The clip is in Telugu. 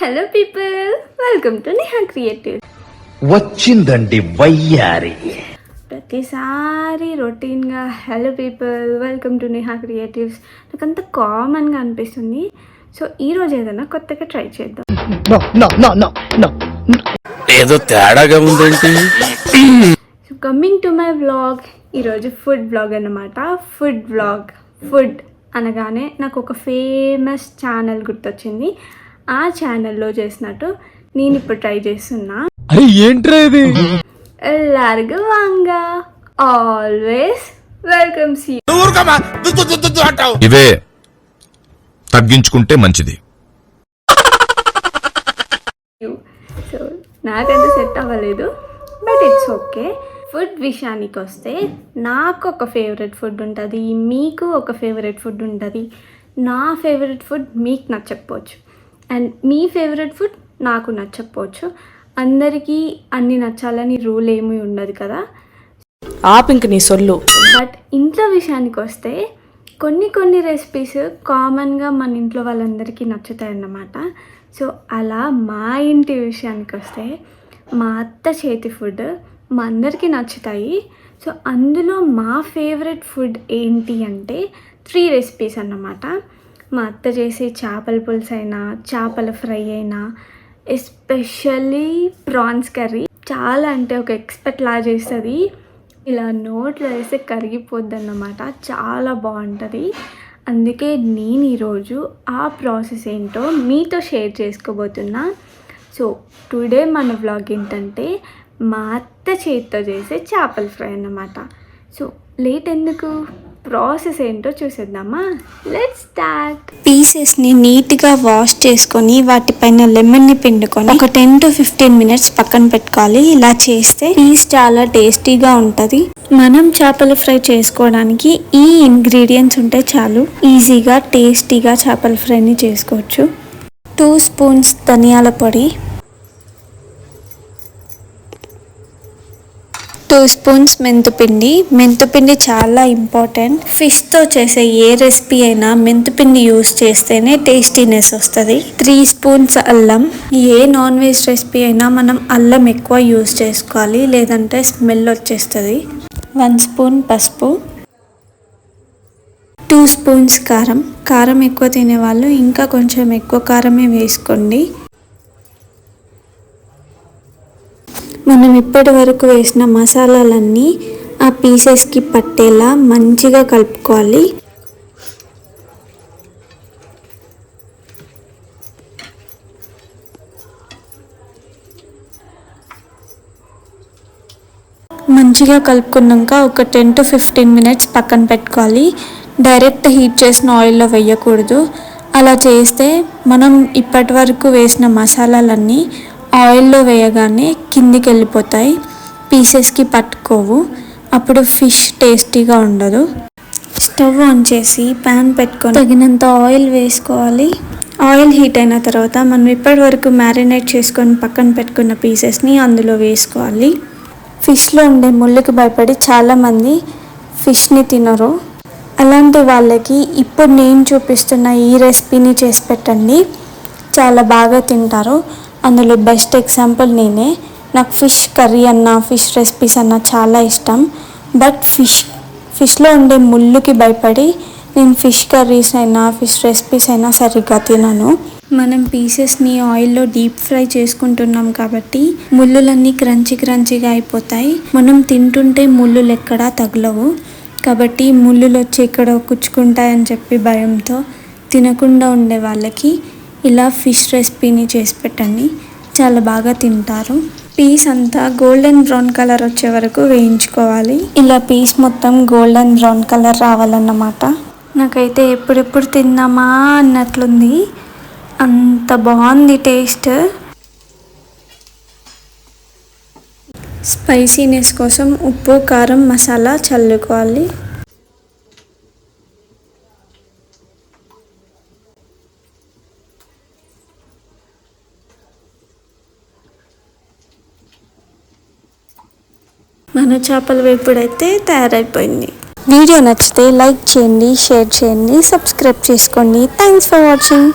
Hello people, welcome to Neha creative. వచ్చిందండి వయ్యారి. ప్రతిసారి రొటీన్గా hello people welcome to Neha creatives నాకంత కామన్గా అనిపిస్తుంది. సో ఈరోజు ఏదైనా కొత్తగా ట్రై చేద్దాం. ఏదో తేడాగా ఉందేంటి. So coming to my vlog, ఈరోజు ఫుడ్ వ్లాగ్ అన్నమాట. ఫుడ్ వ్లాగ్, ఫుడ్ అనగానే నాకు ఒక ఫేమస్ ఛానల్ గుర్తొచ్చింది. ఆ ఛానల్లో చేసినట్టు నేను ఇప్పుడు ట్రై చేస్తున్నా. ఎల్లారుగా వాంగ, ఆల్వేస్ వెల్కమ్. ఇవే తగ్గించుకుంటే మంచిది. సో నాకంటే సెట్ అవ్వలేదు, బట్ ఇట్స్ ఓకే. ఫుడ్ విషయానికి వస్తే నాకు ఒక ఫేవరెట్ ఫుడ్ ఉంటుంది, మీకు ఒక ఫేవరెట్ ఫుడ్ ఉంటుంది. నా ఫేవరెట్ ఫుడ్ మీకు నచ్చకపోవచ్చు, అండ్ మీ ఫేవరెట్ ఫుడ్ నాకు నచ్చకపోవచ్చు. అందరికీ అన్నీ నచ్చాలని రూల్ ఏమీ ఉండదు కదా. ఇంక నీ సొల్లు. బట్ ఇంట్లో విషయానికి వస్తే కొన్ని రెసిపీస్ కామన్గా మన ఇంట్లో వాళ్ళందరికీ నచ్చుతాయి అన్నమాట. సో అలా మా ఇంటి విషయానికి వస్తే మా అత్త చేతి ఫుడ్ మా అందరికీ నచ్చుతాయి. సో అందులో మా ఫేవరెట్ ఫుడ్ ఏంటి అంటే 3 రెసిపీస్ అన్నమాట. మా అత్త చేసే చేపల పులుసు అయినా, చేపల ఫ్రై అయినా, ఎస్పెషల్లీ ప్రాన్స్ కర్రీ చాలా అంటే ఒక ఎక్స్పర్ట్ లా చేస్తుంది. ఇలా నోట్లో వేస్తే కరిగిపోద్ది అన్నమాట, చాలా బాగుంటుంది. అందుకే నేను ఈరోజు ఆ ప్రాసెస్ ఏంటో మీతో షేర్ చేసుకోబోతున్నా. సో టుడే మన వ్లాగ్ ఏంటంటే మా అత్త చేతితో చేసే చేపల ఫ్రై అన్నమాట. సో లేట్ ఎందుకు, ప్రాసెస్ ఏంటో చూసేద్దామా. Let's start. పీసెస్ని నీట్గా వాష్ చేసుకొని వాటిపైన లెమన్ని పిండుకొని ఒక 10 to 15 minutes పక్కన పెట్టుకోవాలి. ఇలా చేస్తే పీస్ చాలా టేస్టీగా ఉంటుంది. మనం చేపల ఫ్రై చేసుకోవడానికి ఈ ఇంగ్రీడియంట్స్ ఉంటే చాలు, ఈజీగా టేస్టీగా చేపల ఫ్రైని చేసుకోవచ్చు. 2 spoons ధనియాల పొడి, 2 spoons మెంతుపిండి. మెంతుపిండి చాలా ఇంపార్టెంట్. ఫిష్తో చేసే ఏ రెసిపీ అయినా మెంతుపిండి యూస్ చేస్తేనే టేస్టీనెస్ వస్తుంది. 3 spoons అల్లం. ఏ నాన్ వెజ్ రెసిపీ అయినా మనం అల్లం ఎక్కువ యూస్ చేసుకోవాలి, లేదంటే స్మెల్ వచ్చేస్తుంది. 1 spoon పసుపు, 2 spoons కారం. కారం ఎక్కువ తినేవాళ్ళు ఇంకా కొంచెం ఎక్కువ కారమే వేసుకోండి. మనం ఇప్పటి వరకు వేసిన మసాలాలన్నీ ఆ పీసెస్కి పట్టేలా మంచిగా కలుపుకోవాలి. మంచిగా కలుపుకున్నాక ఒక 10 to 15 minutes పక్కన పెట్టుకోవాలి. డైరెక్ట్ హీట్ చేసిన ఆయిల్లో వేయకూడదు. అలా చేస్తే మనం ఇప్పటి వరకు వేసిన మసాలాలన్నీ ఆయిల్లో వేయగానే కిందికి వెళ్ళిపోతాయి, పీసెస్కి పట్టుకోవు. అప్పుడు ఫిష్ టేస్టీగా ఉండదు. స్టవ్ ఆన్ చేసి ప్యాన్ పెట్టుకొని తగినంత ఆయిల్ వేసుకోవాలి. ఆయిల్ హీట్ అయిన తర్వాత మనం ఇప్పటి వరకు మ్యారినేట్ చేసుకొని పక్కన పెట్టుకున్న పీసెస్ని అందులో వేసుకోవాలి. ఫిష్లో ఉండే ముళ్ళకి భయపడి చాలామంది ఫిష్ని తినరు. అలాంటి వాళ్ళకి ఇప్పుడు నేను చూపిస్తున్న ఈ రెసిపీని చేసి పెట్టండి, చాలా బాగా తింటారు. అందులో బెస్ట్ ఎగ్జాంపుల్ నేనే. నాకు ఫిష్ కర్రీ అన్న, ఫిష్ రెసిపీస్ అన్న చాలా ఇష్టం. బట్ ఫిష్లో ఉండే ముళ్ళుకి భయపడి నేను ఫిష్ కర్రీస్ అయినా, ఫిష్ రెసిపీస్ అయినా సరిగ్గా తినను. మనం పీసెస్ని ఆయిల్లో డీప్ ఫ్రై చేసుకుంటున్నాం కాబట్టి ముళ్ళులన్నీ క్రంచీగా అయిపోతాయి. మనం తింటుంటే ముళ్ళులు ఎక్కడా తగలవు. కాబట్టి ముళ్ళులు వచ్చి ఇక్కడ కుచ్చుకుంటాయని చెప్పి భయంతో తినకుండా ఉండే వాళ్ళకి ఇలా ఫిష్ రెసిపీని చేసి పెట్టండి, చాలా బాగా తింటారు. పీస్ అంతా గోల్డెన్ బ్రౌన్ కలర్ వచ్చే వరకు వేయించుకోవాలి. ఇలా పీస్ మొత్తం గోల్డెన్ బ్రౌన్ కలర్ రావాలన్నమాట. నాకైతే ఎప్పుడెప్పుడు తిన్నామా అన్నట్లుంది, అంత బాగుంది టేస్ట్. స్పైసీనెస్ కోసం ఉప్పు, కారం, మసాలా చల్లుకోవాలి. మన చేపల వేపుడైతే తయారైపోయింది. వీడియో నచ్చితే లైక్ చేయండి, షేర్ చేయండి, సబ్స్క్రైబ్ చేసుకోండి. Thanks for watching.